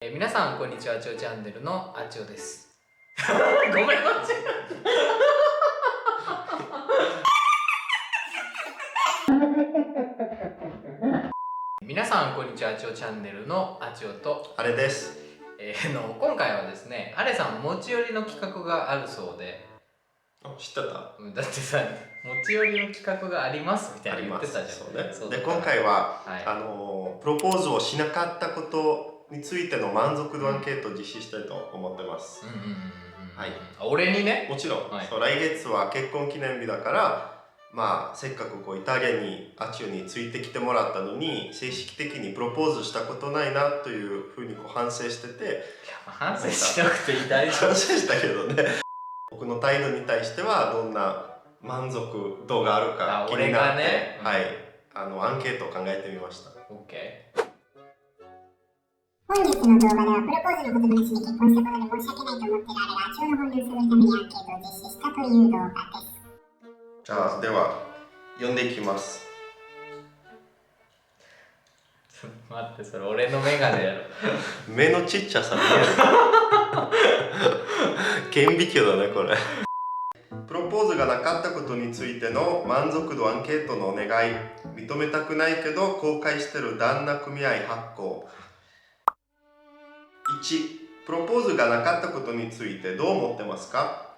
皆さんこんにちは、あちおチャンネルのあちおです。ごめんなさい。皆さんこんにちは、あちおチャンネルのあちおとあれです。今回はですね、あれさん持ち寄りの企画があるそうで。知ってた？だってさ、持ち寄りの企画がありますみたいな言ってたじゃん。そうね。そうで、今回は、はい、プロポーズをしなかったことについての満足度アンケートを実施したいと思ってます。はい。俺にね。もちろん、はい、そう来月は結婚記念日だから、まあせっかくイタリアにアチオについてきてもらったのに正式的にプロポーズしたことないなというふうに反省してて。いや、反省しなくていい、大丈夫。反省したけどね。僕の態度に対してはどんな満足度があるか気になって、ね、はい、アンケートを考えてみました。OK。本日の動画ではプロポーズのことなしに結婚したことで申し訳ないと思っているあれがあちおの本流するためにアンケートを実施したという動画です。じゃあでは読んでいきます。ちょっと待って、それ俺のメガネやろ。目のちっちゃさ見える。顕微鏡だねこれ。プロポーズがなかったことについての満足度アンケートのお願い。認めたくないけど後悔してる旦那組合発行。1、プロポーズがなかったことについてどう思ってますか？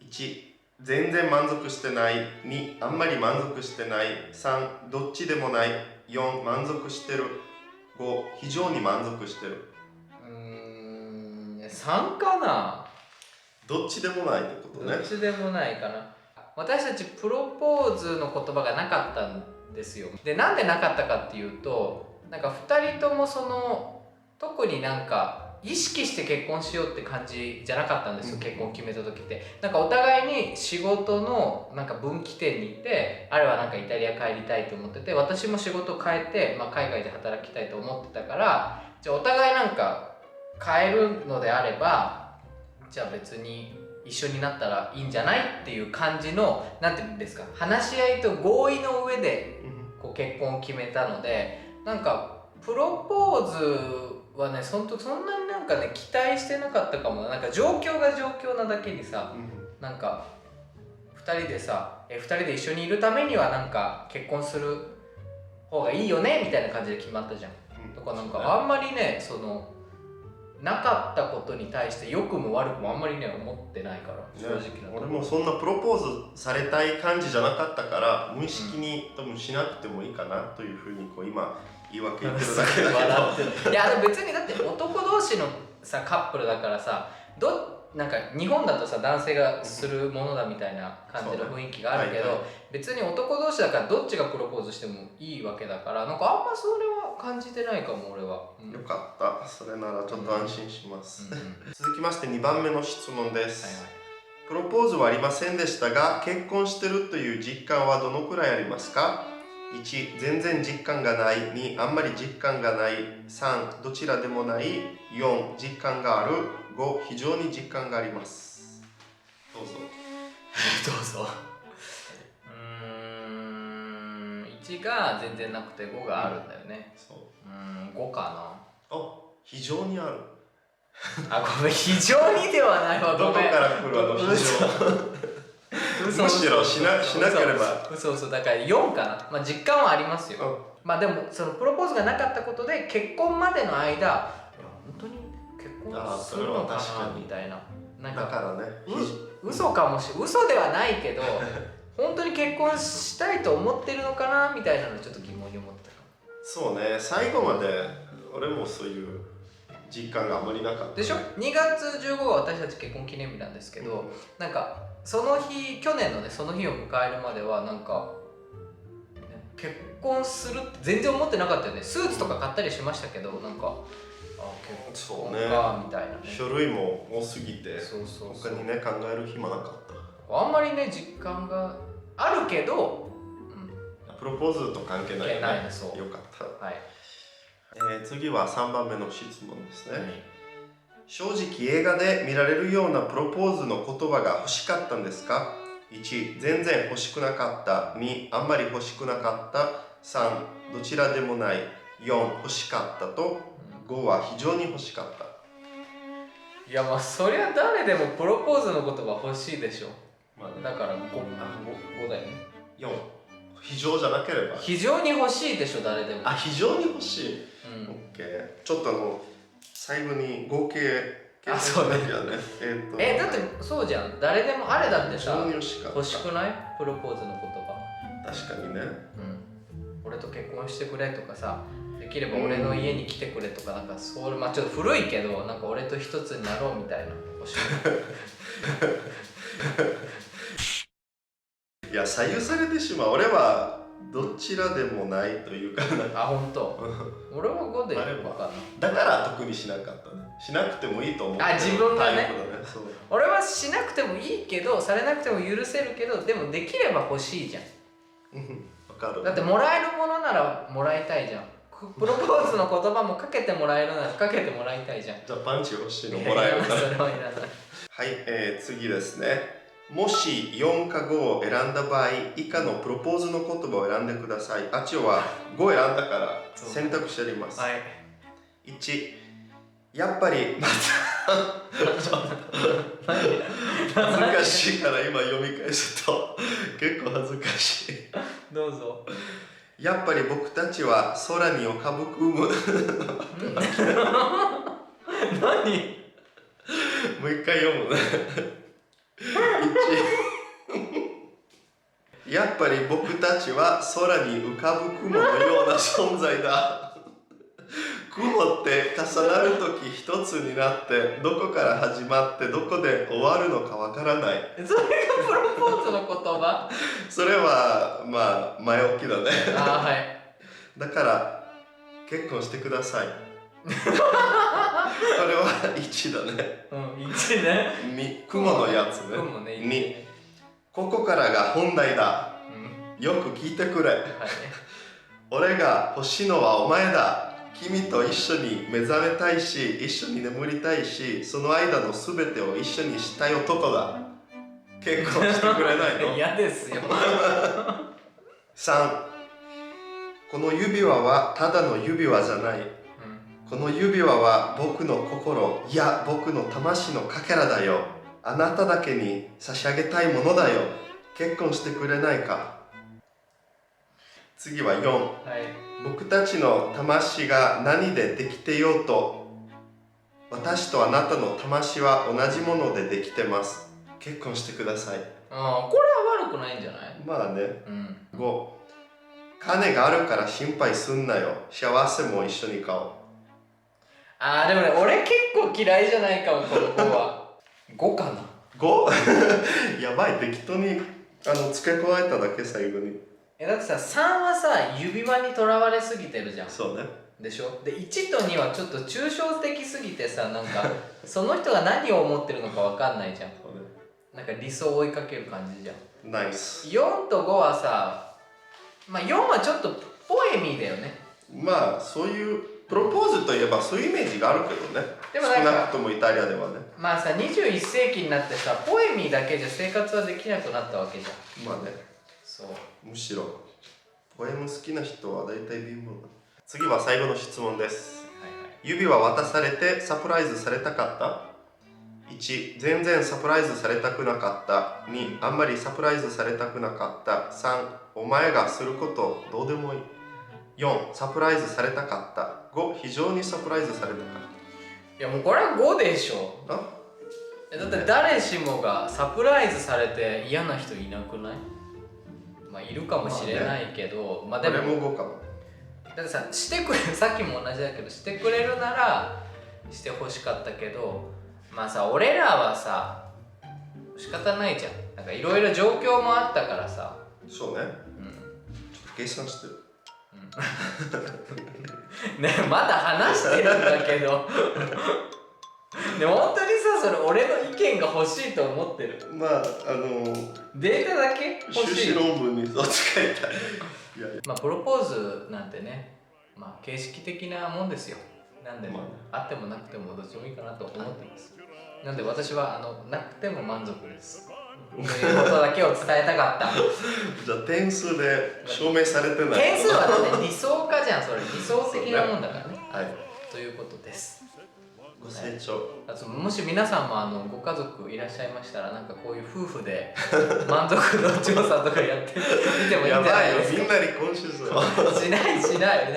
1、全然満足してない。2、あんまり満足してない。3、どっちでもない。4、満足してる。5、非常に満足してる。3かな。どっちでもないってことね。どっちでもないかな。私たちプロポーズの言葉がなかったんですよ。で、なんでなかったかっていうと、なんか2人とも特になんか意識して結婚しようって感じじゃなかったんですよ、結婚決めた時って。なんかお互いに仕事のなんか分岐点にいて、あれはなんかイタリア帰りたいと思ってて、私も仕事変えて、海外で働きたいと思ってたから、じゃあお互いなんか変えるのであれば、じゃあ別に一緒になったらいいんじゃないっていう感じの、なんていうんですか、話し合いと合意の上で結婚を決めたので、なんかプロポーズはね、そんなになんかね、期待してなかったかもな。なんか状況が状況なだけにさ、なんか2人でさ、2人で一緒にいるためにはなんか結婚する方がいいよねみたいな感じで決まったじゃん。だからなんかあんまりね、なかったことに対して良くも悪くもあんまりね思ってないから、正直なところ。俺もそんなプロポーズされたい感じじゃなかったから無意識に多分しなくてもいいかなというふうに今言い訳言ってるだけだけど。いやでも別にだって男同士のさカップルだからさ、なんか日本だとさ男性がするものだみたいな感じの雰囲気があるけど、別に男同士だからどっちがプロポーズしてもいいわけだから、なんかあんまそれは感じてないかも俺は。よかった、それならちょっと安心します。続きまして2番目の質問です。プロポーズはありませんでしたが結婚してるという実感はどのくらいありますか？1、全然実感がない。2、あんまり実感がない。3、どちらでもない。4、実感がある。5、非常に実感があります。どうぞ。どうぞ。1が全然なくて5があるんだよね。5かな。非常にある。ごめん、非常にではないわ。どこから来る非常。むしろしなければ。嘘だから4かな。実感はありますよ。でもプロポーズがなかったことで結婚までの間、いや本当に結婚するのかなみたいな。だからね、嘘ではないけど本当に結婚したいと思ってるのかなみたいなのちょっと疑問に思ってたかも。そうね、最後まで俺もそういう実感があまりなかったでしょ。2月15日が私たち結婚記念日なんですけど、なんかその日、去年のねその日を迎えるまではなんか結婚するって全然思ってなかったよね。スーツとか買ったりしましたけど、なんか結婚かみたいなね。書類も多すぎて他にね考える暇なかった。あんまりね実感があるけど、プロポーズと関係ないよね。よかった。はい。次は3番目の質問ですね。正直映画で見られるようなプロポーズの言葉が欲しかったんですか？1、全然欲しくなかった。2、あんまり欲しくなかった。3、どちらでもない。4、欲しかったと5は非常に欲しかった。いやまあそりゃ誰でもプロポーズの言葉欲しいでしょ。まあね、だから 5だよね。4、非常じゃなければ。非常に欲しいでしょ、誰でも。あ、非常に欲しい。うん、OK。ちょっと最後に合計あ、そうね。だってそうじゃん。誰でもあれだってさ、欲しくない？プロポーズの言葉。確かにね。俺と結婚してくれとかさ、できれば俺の家に来てくれとか、なんかそれまあちょっと古いけど、なんか俺と一つになろうみたいな欲しい。いや、左右されてしまう。俺はどちらでもないというかな。あ、本当。俺は5でいいのかな。だから特にしなかったね。しなくてもいいと思う。あ、自分がね。そう。俺はしなくてもいいけど、されなくても許せるけど、でもできれば欲しいじゃん。わかる。だってもらえるものならもらいたいじゃん。プロポーズの言葉もかけてもらえるならかけてもらいたいじゃん。じゃあパンチ欲しいのもらえるから。それはいらない。はい、次ですね。もし4か5を選んだ場合、以下のプロポーズの言葉を選んでください。あっちは5選んだから選択肢あります。はい、1、やっぱりまた恥ずかしいから今読み返すと結構恥ずかしい。どうぞ。やっぱり僕たちは空に浮かぶ雲。何？もう一回読むね。1、やっぱり僕たちは空に浮かぶ雲のような存在だ。雲って重なるとき一つになってどこから始まってどこで終わるのかわからない。それがプロポーズの言葉？それはまあ前置きだね。あ、はい。だから結婚してください。これは1だね。1ね。雲のやつね。雲ね。2、ここからが本題だ。よく聞いてくれ。俺が欲しいのはお前だ。君と一緒に目覚めたいし、一緒に眠りたいし、その間のすべてを一緒にしたい男だ。結婚してくれないの？嫌ですよ。3、この指輪はただの指輪じゃない。この指輪は僕の心、いや僕の魂のかけらだよ。あなただけに差し上げたいものだよ。結婚してくれないか。次は4、僕たちの魂が何でできてようと、私とあなたの魂は同じものでできてます。結婚してください。これは悪くないんじゃない？まあね。5、金があるから心配すんなよ。幸せも一緒に買おう。でもね、俺結構嫌いじゃないかも、この5は。5かな。5? やばい、適当に付け加えただけ、最後に。だってさ、3はさ、指輪にとらわれすぎてるじゃん。そうね。でしょ。で、1と2はちょっと抽象的すぎてさ、なんかその人が何を思ってるのかわかんないじゃん。そうね。なんか理想を追いかける感じじゃん。ナイス。4と5はさ、まあ4はちょっとポエミーだよね。まあそういうプロポーズといえばそういうイメージがあるけどね。でもなんか少なくともイタリアではね。まあさ、21世紀になってさ、ポエミーだけじゃ生活はできなくなったわけじゃん。まあね。そう。むしろポエム好きな人は大体貧乏だ。次は最後の質問です。指輪渡されてサプライズされたかった？ 1、全然サプライズされたくなかった。2、あんまりサプライズされたくなかった。3、お前がすることどうでもいい。4、サプライズされたかった。5、非常にサプライズされたかった。いやもうこれは5でしょ。あ？だって誰しもがサプライズされて嫌な人いなくない？まあいるかもしれないけど、まあでもこれも5かも。だってさ、してくれる、さっきも同じだけど、してくれるならしてほしかったけど、まあさ、俺らはさ仕方ないじゃん。なんかいろいろ状況もあったからさ。そうね。ちょっと計算してる。ね、まだ話してるんだけど。でも本当にさ、それ俺の意見が欲しいと思ってる。まあデータだけ欲しい。修士論文にそう使いたい。まあプロポーズなんてね、まあ形式的なもんですよ。なんで、あってもなくてもどっちもいいかなと思ってます。なんで私はなくても満足です。ということだけを伝えたかった。じゃあ点数で証明されてない。点数はだって理想家じゃん、それ理想的なもんだからね。はい。ということです。ご清聴。あともし皆さんもご家族いらっしゃいましたら、なんかこういう夫婦で満足度調査とかやってみてもいいんじゃないですか。みんな離婚しそう。しな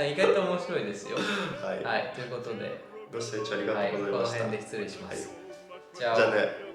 い意外と面白いですよ。はい、はい、ということでご清聴ありがとうございました。はい、この辺で失礼します。はい、じゃあじゃあね。